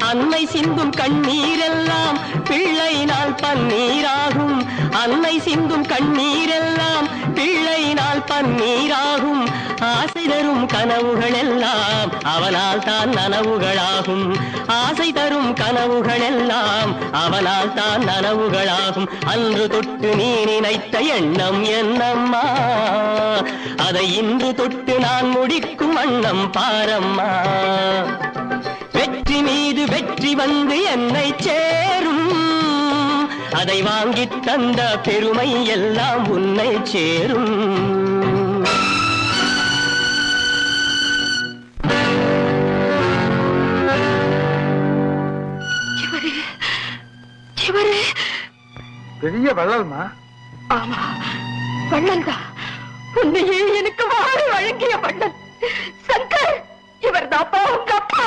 அன்னை சிந்தும் கண்ணீரெல்லாம் பிள்ளையினால் பன்னீராகும். அன்னை சிந்தும் கண்ணீரெல்லாம் பிள்ளையினால் பன்னீராகும். ஆசை தரும் கனவுகள் எல்லாம் அவனால் தான் நனவுகளாகும். ஆசை தரும் கனவுகள் எல்லாம் அவனால் தான் நனவுகளாகும். அன்று தொட்டு நீ நினைத்த எண்ணம் என்னம்மா, அதை இன்று தொட்டு நான் முடிக்கும் வண்ணம் பாரம்மா. வெற்றி மீது வெற்றி வந்து என்னை சேரும், அதை வாங்கித் தந்த பெருமை எல்லாம் உன்னை சேரும். பெரிய வள்ளல்மா. ஆமா, வள்ளல்தான். உன்னையே எனக்கு வாழ வழங்கிய வள்ளல் சங்கர். இவர் தான் உங்க அப்பா.